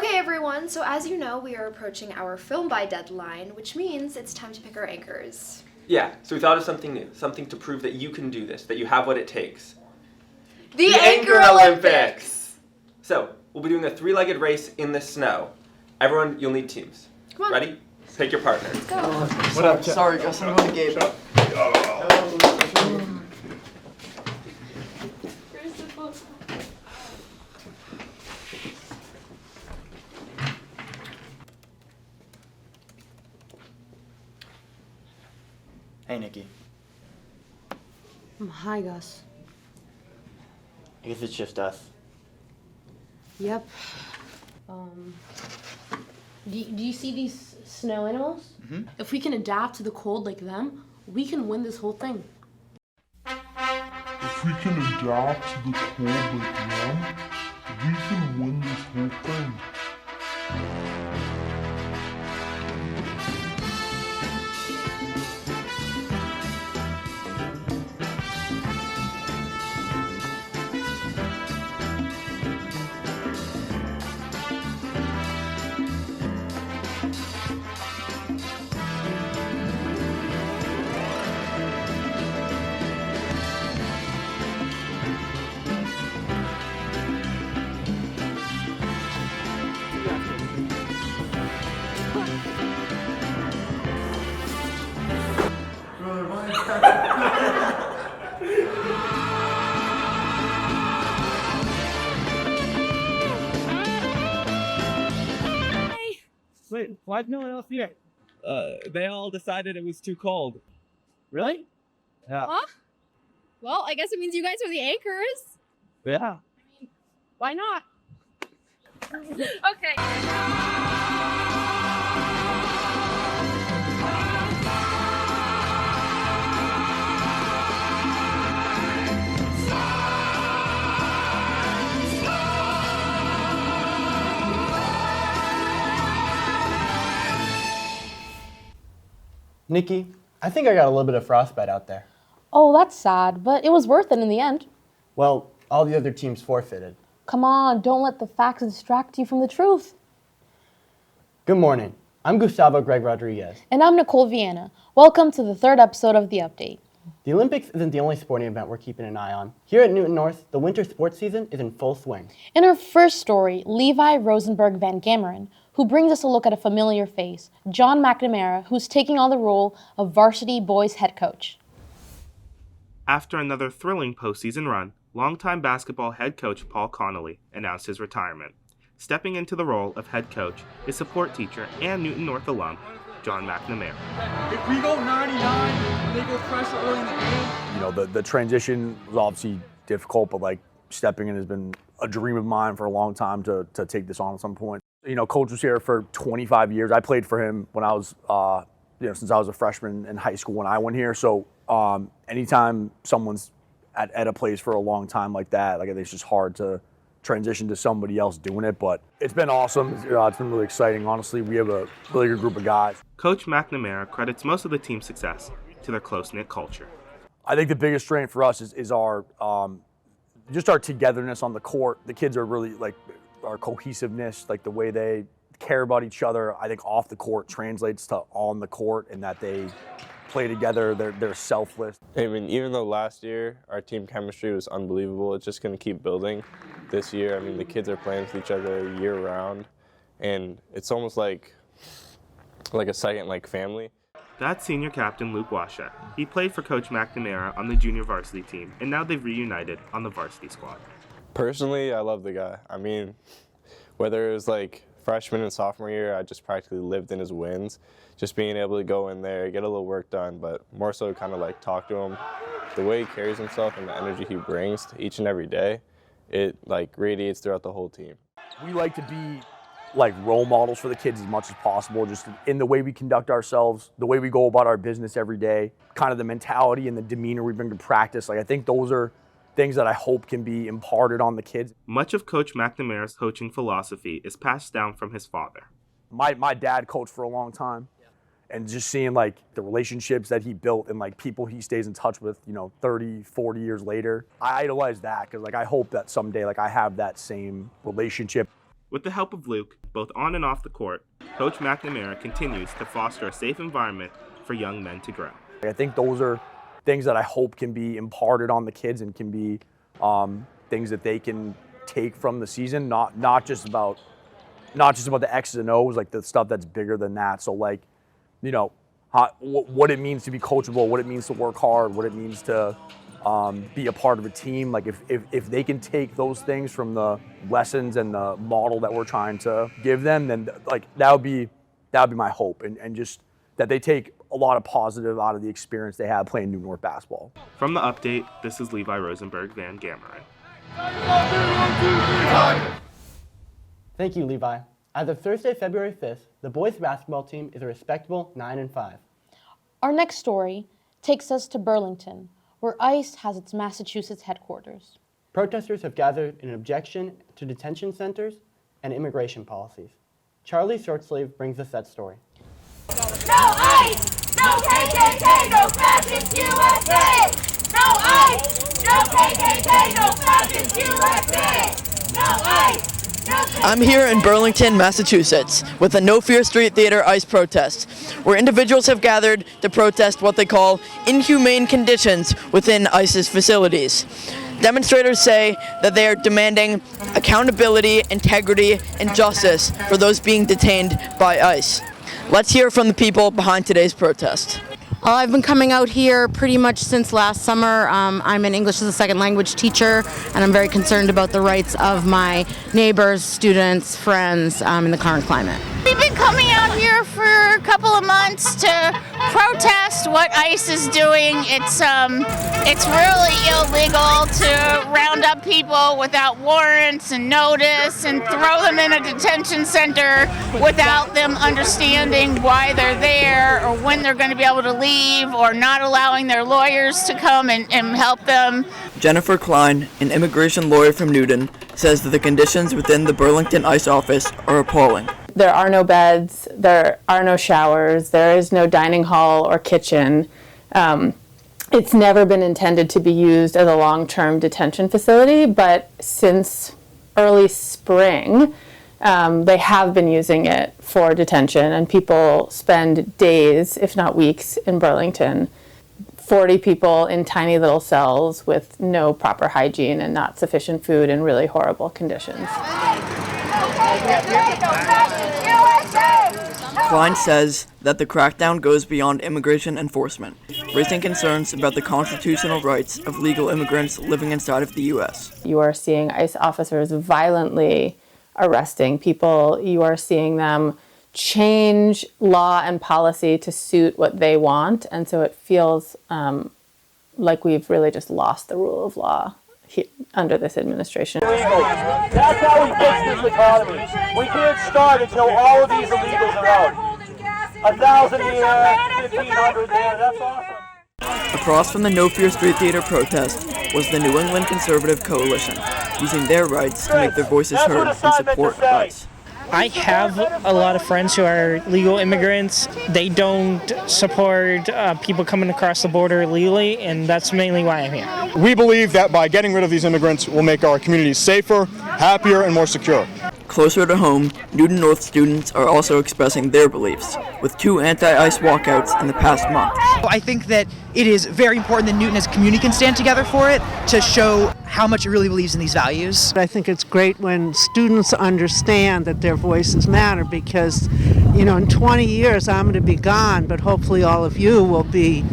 Okay, everyone, so as you know, we are approaching our film by deadline, which means it's time to pick our anchors. Yeah, so we thought of something new, something to prove that you can do this, that you have what it takes. The Anchor Olympics! So, we'll be doing a three-legged race in the snow. Everyone, you'll need teams. Come on. Ready? Pick your partner. Let's go. What up? Sorry, Gus, I'm going to Gabe. Where's the book? Hey, Nikki. Hi, Gus. I guess it's just us. Yep. Do you see these snow animals? Mm-hmm. If we can adapt to the cold like them, we can win this whole thing. If we can adapt to the cold like them, we can win this whole thing. Wait, why's no one else here? They all decided it was too cold. Really? Yeah. Huh? Well, I guess it means you guys are the anchors. Yeah. Why not? Okay. Nikki, I think I got a little bit of frostbite out there. Oh, that's sad, but it was worth it in the end. Well, all the other teams forfeited. Come on, don't let the facts distract you from the truth. Good morning. I'm Gustavo Greg Rodriguez. And I'm Nicolle V. Welcome to the third episode of The Update. The Olympics isn't the only sporting event we're keeping an eye on. Here at Newton North, the winter sports season is in full swing. In our first story, Levi Rosenberg Van Gameren, who brings us a look at a familiar face, John McNamara, who's taking on the role of varsity boys head coach. After another thrilling postseason run, longtime basketball head coach Paul Connolly announced his retirement. Stepping into the role of head coach is support teacher and Newton North alum, John McNamara. If we go 99 and they go pressure early in the game. You know, the transition was obviously difficult, but like stepping in has been a dream of mine for a long time to take this on at some point. You know, coach was here for 25 years. I played for him when I was, since I was a freshman in high school when I went here. So anytime someone's at a place for a long time like that, like it's just hard to transition to somebody else doing it. But it's been awesome. It's been really exciting. Honestly, we have a really good group of guys. Coach McNamara credits most of the team's success to their close-knit culture. I think the biggest strength for us is our just our togetherness on the court. The kids are really like our cohesiveness, like the way they care about each other. I think off the court translates to on the court, and that they play together. They're selfless. I mean, even though last year our team chemistry was unbelievable, it's just going to keep building this year. I mean, the kids are playing with each other year round, and it's almost like a second family. That's senior captain Luke Washa. He played for Coach McNamara on the junior varsity team, and now they've reunited on the varsity squad. Personally, I love the guy. I mean, whether it was freshman and sophomore year, I just practically lived in his wins. Just being able to go in there, get a little work done, but more so kind of talk to him. The way he carries himself and the energy he brings to each and every day, it radiates throughout the whole team. We like to be role models for the kids as much as possible, just in the way we conduct ourselves, the way we go about our business every day, kind of the mentality and the demeanor we bring to practice. I think those are things that I hope can be imparted on the kids. Much of Coach McNamara's coaching philosophy is passed down from his father. My dad coached for a long time, and just seeing the relationships that he built and people he stays in touch with, 30, 40 years later, I idolize that because I hope that someday I have that same relationship. With the help of Luke, both on and off the court, Coach McNamara continues to foster a safe environment for young men to grow. I think those are things that I hope can be imparted on the kids and can be things that they can take from the season, not just about the X's and O's, like the stuff that's bigger than that. So like, you know, what it means to be coachable, what it means to work hard, what it means to be a part of a team. Like if they can take those things from the lessons and the model that we're trying to give them, then like that would be my hope, and just that they take a lot of positive out of the experience they have playing New North basketball. From the update, this is Levi Rosenberg Van Gameren. Thank you, Levi. As of Thursday, February 5th, the boys basketball team is a respectable 9-5. Our next story takes us to Burlington, where ICE has its Massachusetts headquarters. Protesters have gathered in objection to detention centers and immigration policies. Charlie Shortsleeve brings us that story. No ICE! No KKK! No fascist USA! No ICE! No KKK! No fascist USA! No ICE! I'm here in Burlington, Massachusetts, with the No Fear Street Theater ICE protest, where individuals have gathered to protest what they call inhumane conditions within ICE's facilities. Demonstrators say that they are demanding accountability, integrity, and justice for those being detained by ICE. Let's hear from the people behind today's protest. I've been coming out here pretty much since last summer. I'm an English as a second language teacher, and I'm very concerned about the rights of my neighbors, students, friends in the current climate. We've been coming out here for a couple of months to protest what ICE is doing. It's really illegal to round up people without warrants and notice and throw them in a detention center without them understanding why they're there or when they're going to be able to leave, or not allowing their lawyers to come and help them. Jennifer Klein, an immigration lawyer from Newton, says that the conditions within the Burlington ICE office are appalling. There are no beds, there are no showers, there is no dining hall or kitchen. It's never been intended to be used as a long-term detention facility, but since early spring, they have been using it for detention, and people spend days, if not weeks, in Burlington. 40 people in tiny little cells with no proper hygiene and not sufficient food and really horrible conditions. Klein says that the crackdown goes beyond immigration enforcement, raising concerns about the constitutional rights of legal immigrants living inside of the U.S. You are seeing ICE officers violently arresting people. You are seeing them change law and policy to suit what they want, and so it feels like we've really just lost the rule of law under this administration. That's how we fix this economy. We can't start until all of these illegals are out. 1,000 here, 1,500 there, that's awesome. Across from the No Fear Street Theater protest was the New England Conservative Coalition, using their rights to make their voices heard in support of ICE. I have a lot of friends who are legal immigrants. They don't support people coming across the border illegally, and that's mainly why I'm here. We believe that by getting rid of these immigrants, we'll make our communities safer, happier, and more secure. Closer to home, Newton North students are also expressing their beliefs, with 2 anti-ICE walkouts in the past month. I think that it is very important that Newton as a community can stand together for it to show how much it really believes in these values. I think it's great when students understand that their voices matter, because, you know, in 20 years I'm going to be gone, but hopefully all of you will be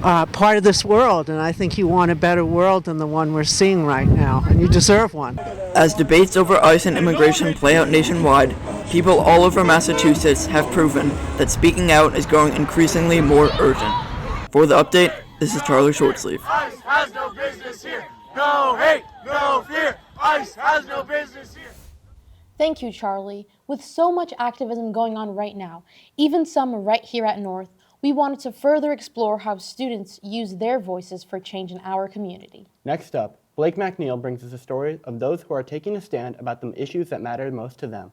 part of this world, and I think you want a better world than the one we're seeing right now, and you deserve one. As debates over ICE and immigration play out nationwide, people all over Massachusetts have proven that speaking out is growing increasingly more urgent. For the update, this is Charlie Shortsleeve. ICE has no business here. No hate, no fear. ICE has no business here. Thank you, Charlie. With so much activism going on right now, even some right here at North, we wanted to further explore how students use their voices for change in our community. Next up, Blake McNeil brings us a story of those who are taking a stand about the issues that matter most to them.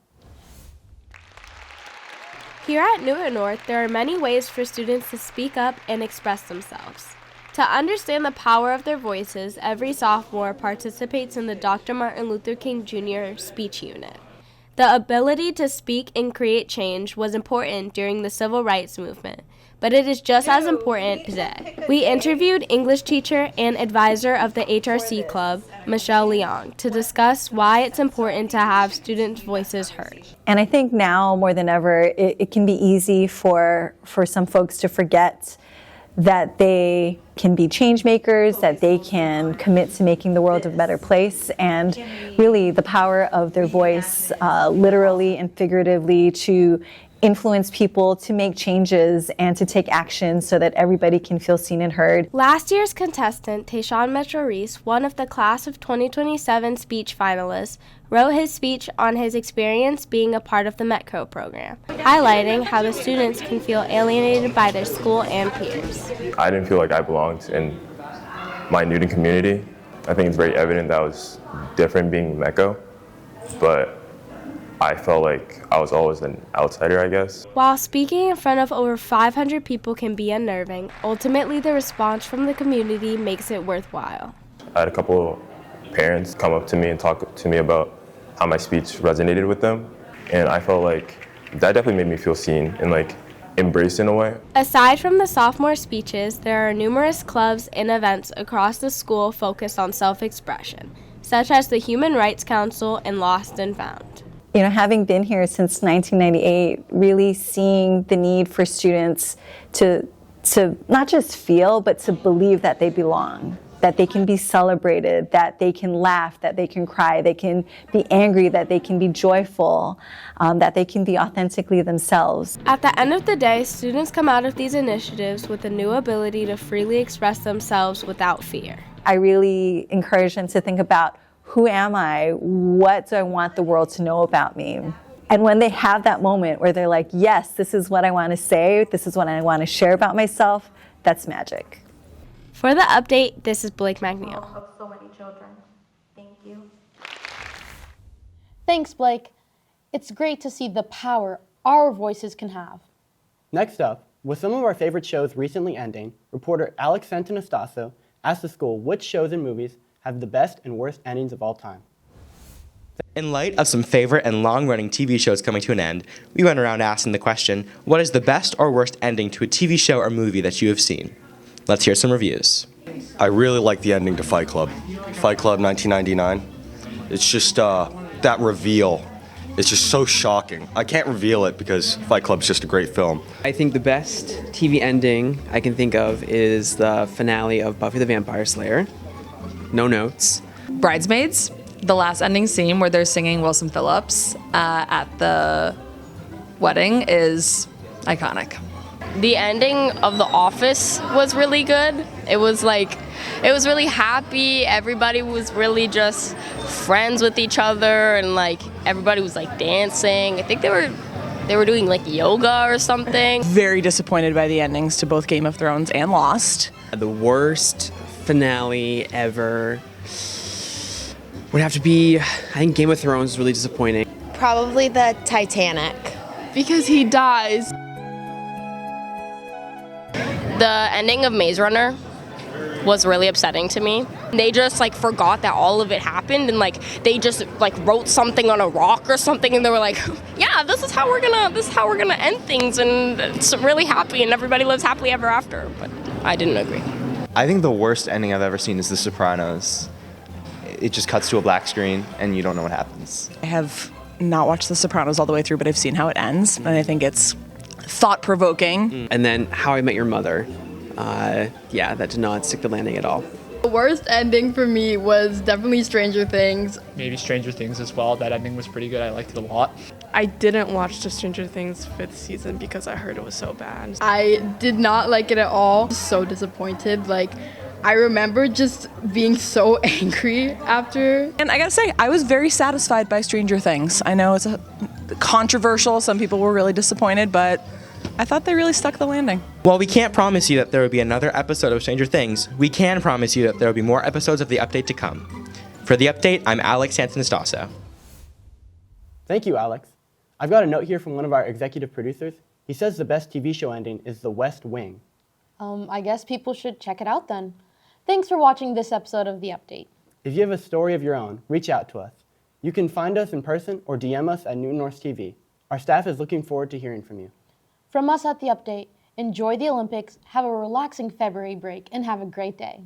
Here at Newton North, there are many ways for students to speak up and express themselves. To understand the power of their voices, every sophomore participates in the Dr. Martin Luther King Jr. speech unit. The ability to speak and create change was important during the civil rights movement, but it is just as important today. We interviewed English teacher and advisor of the HRC Club, Michelle Leong, to discuss why it's important to have students' voices heard. And I think now more than ever, it can be easy for some folks to forget that they can be change makers, that they can commit to making the world a better place, and really the power of their voice, literally and figuratively, to influence people to make changes and to take action so that everybody can feel seen and heard. Last year's contestant, Tayshawn Metro-Reese, one of the class of 2027 speech finalists, wrote his speech on his experience being a part of the Metco program, highlighting how the students can feel alienated by their school and peers. I didn't feel like I belonged in my Newton community. I think it's very evident that I was different being Metco, but I felt like I was always an outsider, I guess. While speaking in front of over 500 people can be unnerving, ultimately the response from the community makes it worthwhile. I had a couple parents come up to me and talk to me about how my speech resonated with them, and I felt like that definitely made me feel seen and like embraced in a way. Aside from the sophomore speeches, there are numerous clubs and events across the school focused on self-expression, such as the Human Rights Council and Lost and Found. You know, having been here since 1998, really seeing the need for students to not just feel, but to believe that they belong, that they can be celebrated, that they can laugh, that they can cry, they can be angry, that they can be joyful, that they can be authentically themselves. At the end of the day, students come out of these initiatives with a new ability to freely express themselves without fear. I really encourage them to think about, who am I? What do I want the world to know about me? And when they have that moment where they're like, yes, this is what I want to say, this is what I want to share about myself, that's magic. For the update, this is Blake McNeil. Of so many children. Thank you. Thanks, Blake. It's great to see the power our voices can have. Next up, with some of our favorite shows recently ending, reporter Alex S Nicolle V asked the school which shows and movies have the best and worst endings of all time. In light of some favorite and long-running TV shows coming to an end, we went around asking the question, what is the best or worst ending to a TV show or movie that you have seen? Let's hear some reviews. I really like the ending to Fight Club. Fight Club 1999. It's just that reveal. It's just so shocking. I can't reveal it because Fight Club's just a great film. I think the best TV ending I can think of is the finale of Buffy the Vampire Slayer. No notes. Bridesmaids, the last ending scene where they're singing Wilson Phillips at the wedding is iconic. The ending of The Office was really good. It was really happy. Everybody was really just friends with each other, and like everybody was like dancing. I think they were doing like yoga or something. Very disappointed by the endings to both Game of Thrones and Lost. The worst finale ever would have to be, I think Game of Thrones is really disappointing. Probably the Titanic. Because he dies. The ending of Maze Runner was really upsetting to me. They just like forgot that all of it happened, and like they just like wrote something on a rock or something, and they were like, yeah, this is how we're gonna end things, and it's really happy and everybody lives happily ever after. But I didn't agree. I think the worst ending I've ever seen is The Sopranos. It just cuts to a black screen and you don't know what happens. I have not watched The Sopranos all the way through, but I've seen how it ends, and I think it's thought-provoking. And then How I Met Your Mother. Yeah, that did not stick the landing at all. The worst ending for me was definitely Stranger Things. Maybe Stranger Things as well. That ending was pretty good. I liked it a lot. I didn't watch the Stranger Things 5th season because I heard it was so bad. I did not like it at all. So disappointed. Like, I remember just being so angry after. And I gotta say, I was very satisfied by Stranger Things. I know it's controversial. Some people were really disappointed, but I thought they really stuck the landing. While we can't promise you that there will be another episode of Stranger Things, we can promise you that there will be more episodes of The Update to come. For The Update, I'm Alex S Nicolle V. Thank you, Alex. I've got a note here from one of our executive producers. He says the best TV show ending is The West Wing. I guess people should check it out then. Thanks for watching this episode of The Update. If you have a story of your own, reach out to us. You can find us in person or DM us at Newton North TV. Our staff is looking forward to hearing from you. From us at The Update, enjoy the Olympics, have a relaxing February break, and have a great day.